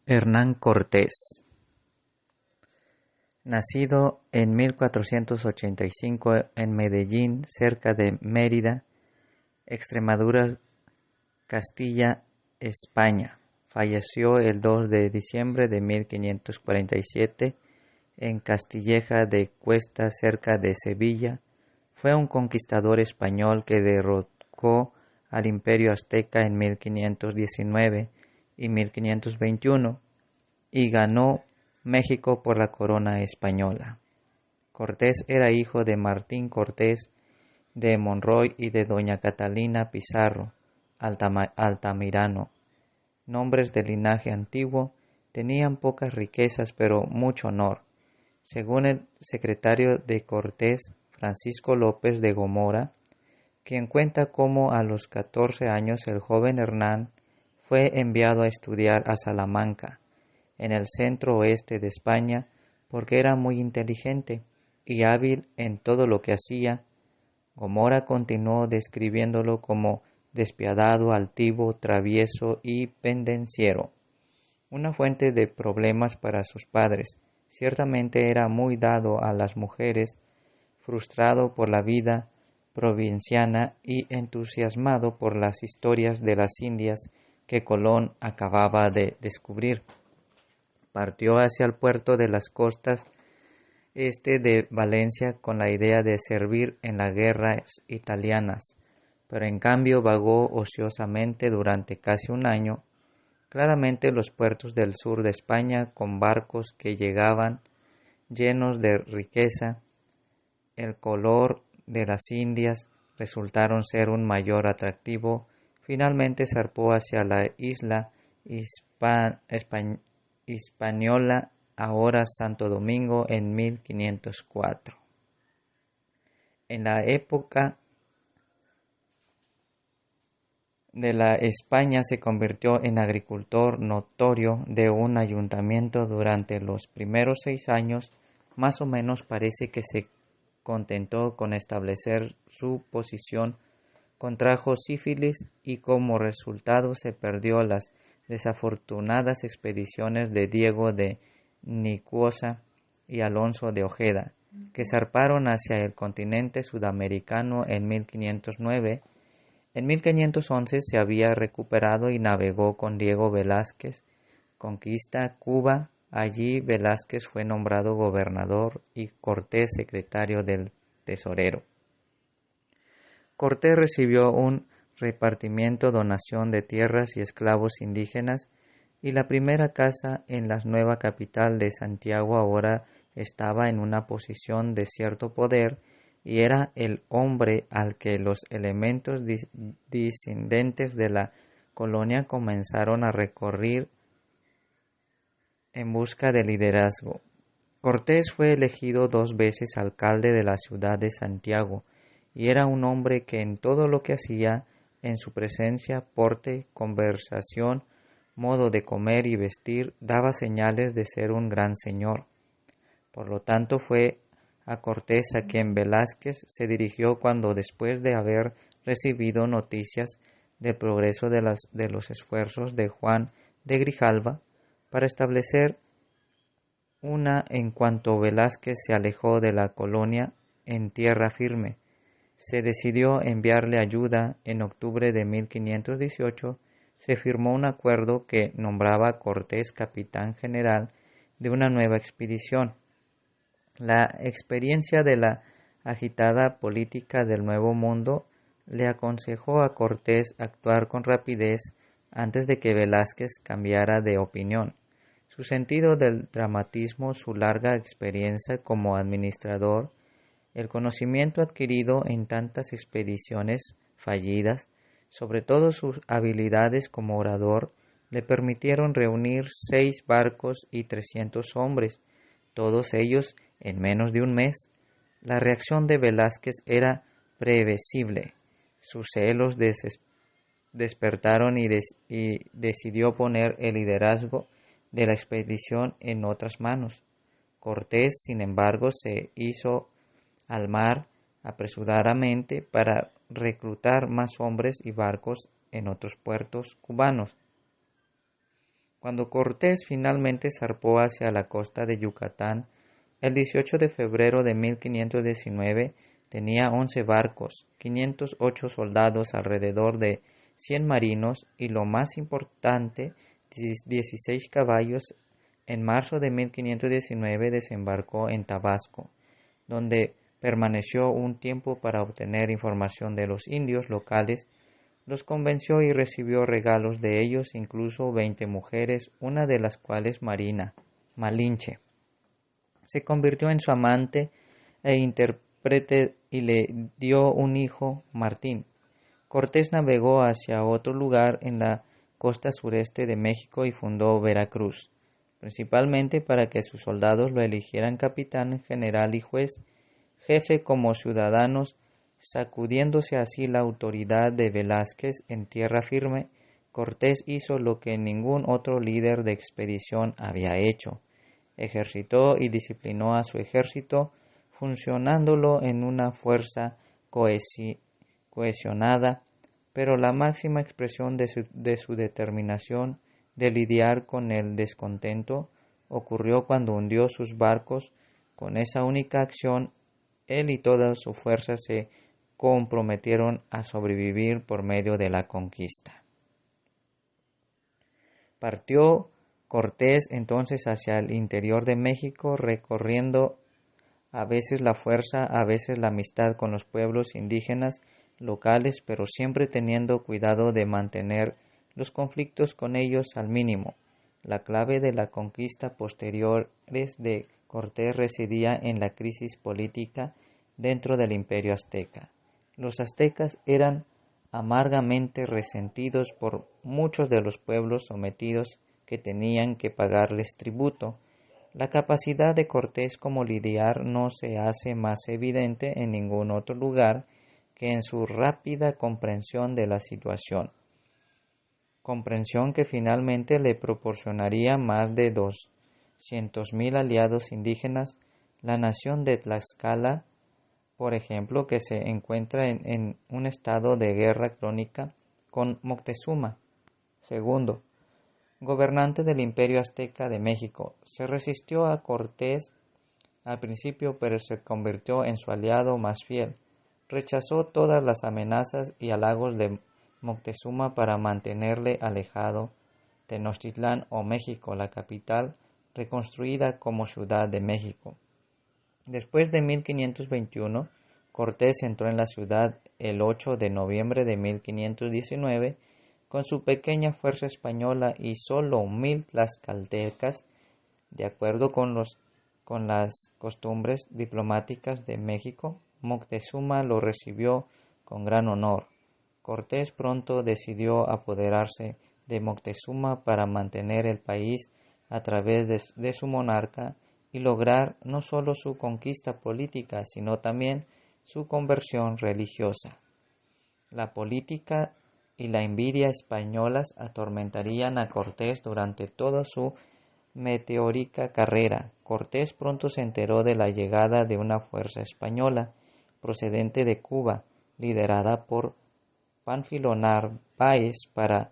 Hernán Cortés. Nacido en 1485 en Medellín, cerca de Mérida, Extremadura, Castilla, España. Falleció el 2 de diciembre de 1547 en Castilleja de Cuesta, cerca de Sevilla. Fue un conquistador español que derrocó al Imperio Azteca en 1519 y 1521 y ganó México por la corona española. Cortés era hijo de Martín Cortés de Monroy y de doña Catalina Pizarro Altamirano. Nombres de linaje antiguo, tenían pocas riquezas pero mucho honor. Según el secretario de Cortés, Francisco López de Gomora, quien cuenta cómo a los 14 años el joven Hernán fue enviado a estudiar a Salamanca, en el centro oeste de España, porque era muy inteligente y hábil en todo lo que hacía. Gomora continuó describiéndolo como despiadado, altivo, travieso y pendenciero, una fuente de problemas para sus padres. Ciertamente era muy dado a las mujeres, frustrado por la vida provinciana y entusiasmado por las historias de las Indias que Colón acababa de descubrir. Partió hacia el puerto de las costas este de Valencia con la idea de servir en las guerras italianas, pero en cambio vagó ociosamente durante casi un año. Claramente los puertos del sur de España, con barcos que llegaban llenos de riqueza, el color de las Indias, resultaron ser un mayor atractivo. Finalmente zarpó hacia la isla Hispaniola, ahora Santo Domingo, en 1504. En la época de la España se convirtió en agricultor notorio de un ayuntamiento durante los primeros 6 años. Más o menos parece que se contentó con establecer su posición. Contrajo sífilis y como resultado se perdió las desafortunadas expediciones de Diego de Nicuosa y Alonso de Ojeda, que zarparon hacia el continente sudamericano en 1509. En 1511 se había recuperado y navegó con Diego Velázquez, conquista Cuba. Allí Velázquez fue nombrado gobernador y Cortés secretario del tesorero. Cortés recibió un repartimiento, donación de tierras y esclavos indígenas, y la primera casa en la nueva capital de Santiago ahora estaba en una posición de cierto poder y era el hombre al que los elementos disidentes de la colonia comenzaron a recurrir en busca de liderazgo. Cortés fue elegido 2 veces alcalde de la ciudad de Santiago y era un hombre que en todo lo que hacía, en su presencia, porte, conversación, modo de comer y vestir, daba señales de ser un gran señor. Por lo tanto, fue a Cortés a quien Velázquez se dirigió cuando, después de haber recibido noticias del progreso de los esfuerzos de Juan de Grijalva para establecer una, en cuanto Velázquez se alejó de la colonia en tierra firme, se decidió enviarle ayuda. En octubre de 1518 se firmó un acuerdo que nombraba a Cortés capitán general de una nueva expedición. La experiencia de la agitada política del Nuevo Mundo le aconsejó a Cortés actuar con rapidez antes de que Velázquez cambiara de opinión. Su sentido del dramatismo, su larga experiencia como administrador, el conocimiento adquirido en tantas expediciones fallidas, sobre todo sus habilidades como orador, le permitieron reunir 6 barcos y 300 hombres, todos ellos en menos de un mes. La reacción de Velázquez era previsible. Sus celos despertaron y decidió poner el liderazgo de la expedición en otras manos. Cortés, sin embargo, se hizo al mar apresuradamente para reclutar más hombres y barcos en otros puertos cubanos. Cuando Cortés finalmente zarpó hacia la costa de Yucatán, el 18 de febrero de 1519 tenía 11 barcos, 508 soldados, alrededor de 100 marinos y, lo más importante, 16 caballos. En marzo de 1519 desembarcó en Tabasco, donde permaneció un tiempo para obtener información de los indios locales. Los convenció y recibió regalos de ellos, incluso 20 mujeres, una de las cuales Malinche. Se convirtió en su amante e intérprete y le dio un hijo, Martín. Cortés navegó hacia otro lugar en la costa sureste de México y fundó Veracruz, principalmente para que sus soldados lo eligieran capitán, general y juez, jefe como ciudadanos, sacudiéndose así la autoridad de Velázquez en tierra firme. Cortés hizo lo que ningún otro líder de expedición había hecho: ejercitó y disciplinó a su ejército, funcionándolo en una fuerza cohesionada, pero la máxima expresión de su determinación de lidiar con el descontento ocurrió cuando hundió sus barcos. Con esa única acción, él y toda su fuerza se comprometieron a sobrevivir por medio de la conquista. Partió Cortés entonces hacia el interior de México, recorriendo a veces la fuerza, a veces la amistad con los pueblos indígenas locales, pero siempre teniendo cuidado de mantener los conflictos con ellos al mínimo. La clave de la conquista posteriores de Cortés residía en la crisis política dentro del imperio azteca. Los aztecas eran amargamente resentidos por muchos de los pueblos sometidos que tenían que pagarles tributo. La capacidad de Cortés como lidiar no se hace más evidente en ningún otro lugar que en su rápida comprensión de la situación, comprensión que finalmente le proporcionaría más de 200,000 aliados indígenas. La nación de Tlaxcala, por ejemplo, que se encuentra en un estado de guerra crónica con Moctezuma II, gobernante del Imperio Azteca de México, se resistió a Cortés al principio, pero se convirtió en su aliado más fiel. Rechazó todas las amenazas y halagos de Moctezuma para mantenerle alejado. Tenochtitlán o México, la capital, reconstruida como Ciudad de México. Después de 1521, Cortés entró en la ciudad el 8 de noviembre de 1519 con su pequeña fuerza española y solo 1,000 tlaxcaltecas. De acuerdo con las costumbres diplomáticas de México, Moctezuma lo recibió con gran honor. Cortés pronto decidió apoderarse de Moctezuma para mantener el país a través de su monarca y lograr no solo su conquista política, sino también su conversión religiosa. La política y la envidia españolas atormentarían a Cortés durante toda su meteórica carrera. Cortés pronto se enteró de la llegada de una fuerza española procedente de Cuba, liderada por Pánfilo Narváez, para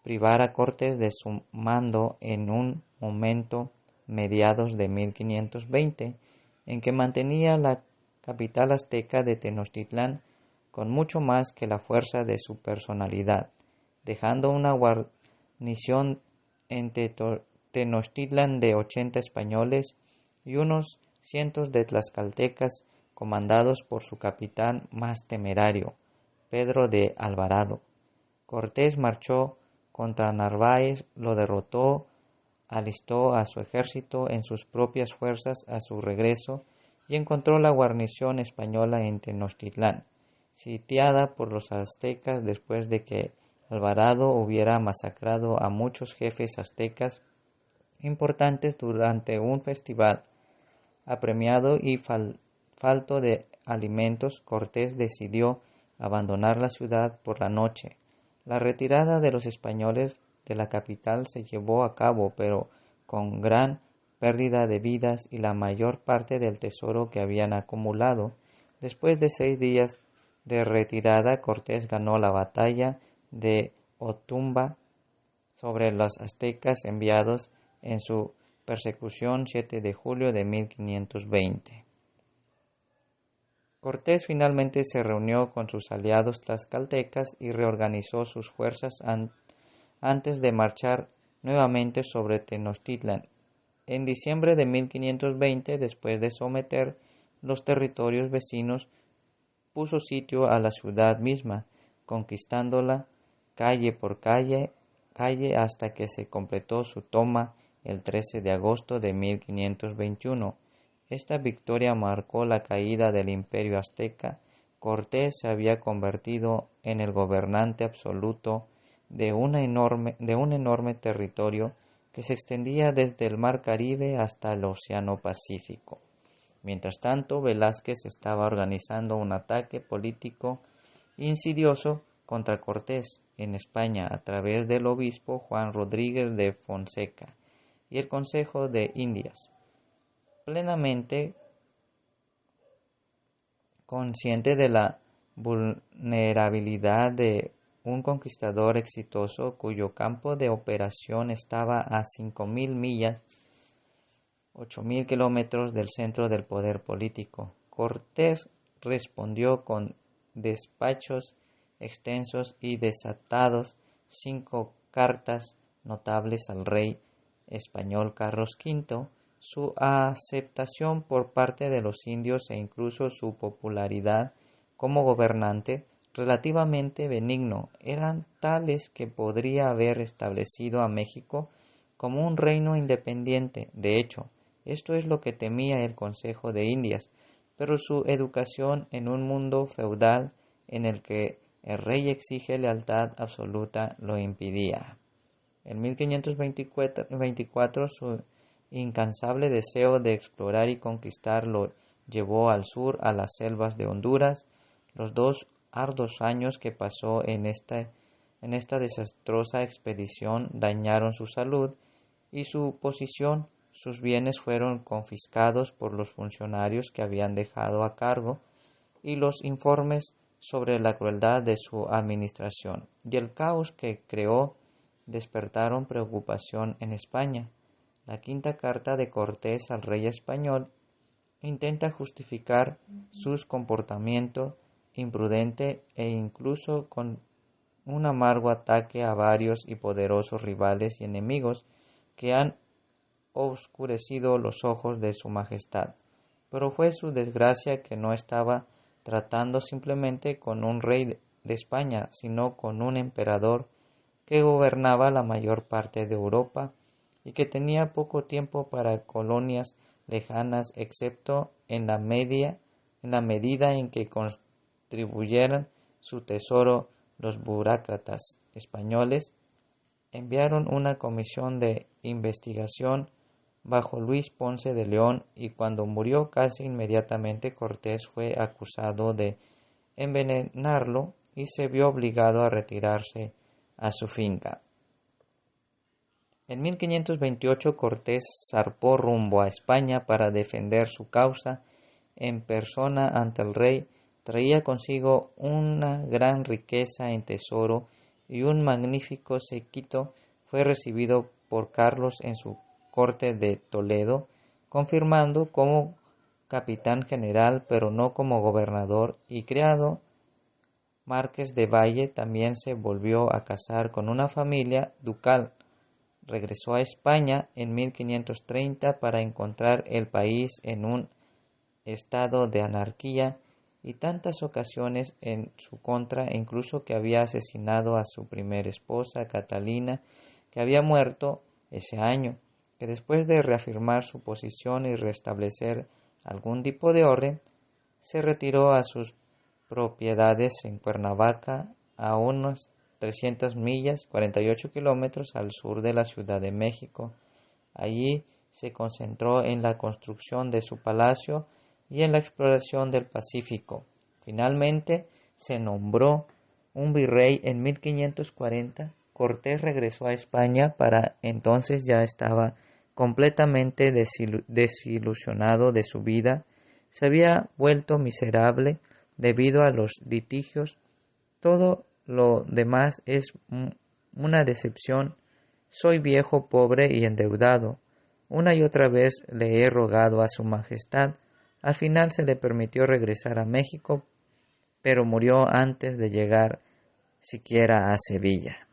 privar a Cortés de su mando en un momento mediados de 1520, en que mantenía la capital azteca de Tenochtitlán con mucho más que la fuerza de su personalidad, dejando una guarnición en Tenochtitlan de 80 españoles y unos cientos de tlaxcaltecas comandados por su capitán más temerario, Pedro de Alvarado. Cortés marchó contra Narváez, lo derrotó, alistó a su ejército en sus propias fuerzas a su regreso y encontró la guarnición española en Tenochtitlán, sitiada por los aztecas después de que Alvarado hubiera masacrado a muchos jefes aztecas importantes durante un festival. Apremiado y falto de alimentos, Cortés decidió abandonar la ciudad por la noche. La retirada de los españoles de la capital se llevó a cabo, pero con gran pérdida de vidas y la mayor parte del tesoro que habían acumulado. Después de 6 días de retirada, Cortés ganó la batalla de Otumba, sobre los aztecas enviados en su persecución 7 de julio de 1520. Cortés finalmente se reunió con sus aliados tlaxcaltecas y reorganizó sus fuerzas antes de marchar nuevamente sobre Tenochtitlan. En diciembre de 1520, después de someter los territorios vecinos, puso sitio a la ciudad misma, conquistándola calle por calle hasta que se completó su toma el 13 de agosto de 1521. Esta victoria marcó la caída del Imperio azteca. Cortés se había convertido en el gobernante absoluto de un enorme territorio que se extendía desde el Mar Caribe hasta el Océano Pacífico. Mientras tanto, Velázquez estaba organizando un ataque político insidioso contra Cortés en España a través del obispo Juan Rodríguez de Fonseca y el Consejo de Indias. Plenamente consciente de la vulnerabilidad de un conquistador exitoso cuyo campo de operación estaba a 5.000 millas, 8.000 kilómetros del centro del poder político, Cortés respondió con despachos extensos y desatados 5 cartas notables al rey español Carlos V. Su aceptación por parte de los indios e incluso su popularidad como gobernante relativamente benigno eran tales que podría haber establecido a México como un reino independiente. De hecho, esto es lo que temía el Consejo de Indias, pero su educación en un mundo feudal en el que el rey exige lealtad absoluta lo impedía. En 1524 su incansable deseo de explorar y conquistar lo llevó al sur a las selvas de Honduras. Los 2 arduos años que pasó en esta desastrosa expedición dañaron su salud y su posición. Sus bienes fueron confiscados por los funcionarios que habían dejado a cargo, y los informes sobre la crueldad de su administración y el caos que creó despertaron preocupación en España. La quinta carta de Cortés al rey español intenta justificar su comportamiento imprudente e incluso con un amargo ataque a varios y poderosos rivales y enemigos que han oscurecido los ojos de su majestad. Pero fue su desgracia que no estaba tratando simplemente con un rey de España, sino con un emperador que gobernaba la mayor parte de Europa y que tenía poco tiempo para colonias lejanas, excepto en la medida en que contribuyeran su tesoro. Los burócratas españoles enviaron una comisión de investigación bajo Luis Ponce de León, y cuando murió casi inmediatamente Cortés fue acusado de envenenarlo y se vio obligado a retirarse a su finca. En 1528 Cortés zarpó rumbo a España para defender su causa en persona ante el rey. Traía consigo una gran riqueza en tesoro y un magnífico séquito. Fue recibido por Carlos en su corte de Toledo, confirmando como capitán general, pero no como gobernador, y creado Marqués de Valle. También se volvió a casar con una familia ducal. Regresó a España en 1530 para encontrar el país en un estado de anarquía y tantas ocasiones en su contra, incluso que había asesinado a su primera esposa, Catalina, que había muerto ese año, que después de reafirmar su posición y restablecer algún tipo de orden, se retiró a sus propiedades en Cuernavaca, a unos 300 millas, 48 kilómetros al sur de la Ciudad de México. Allí se concentró en la construcción de su palacio y en la exploración del Pacífico. Finalmente se nombró un virrey en 1540. Cortés regresó a España. Para entonces ya estaba completamente desilusionado de su vida. Se había vuelto miserable debido a los litigios. Todo lo demás es una decepción. Soy viejo, pobre y endeudado. Una y otra vez le he rogado a su majestad. Al final se le permitió regresar a México, pero murió antes de llegar siquiera a Sevilla.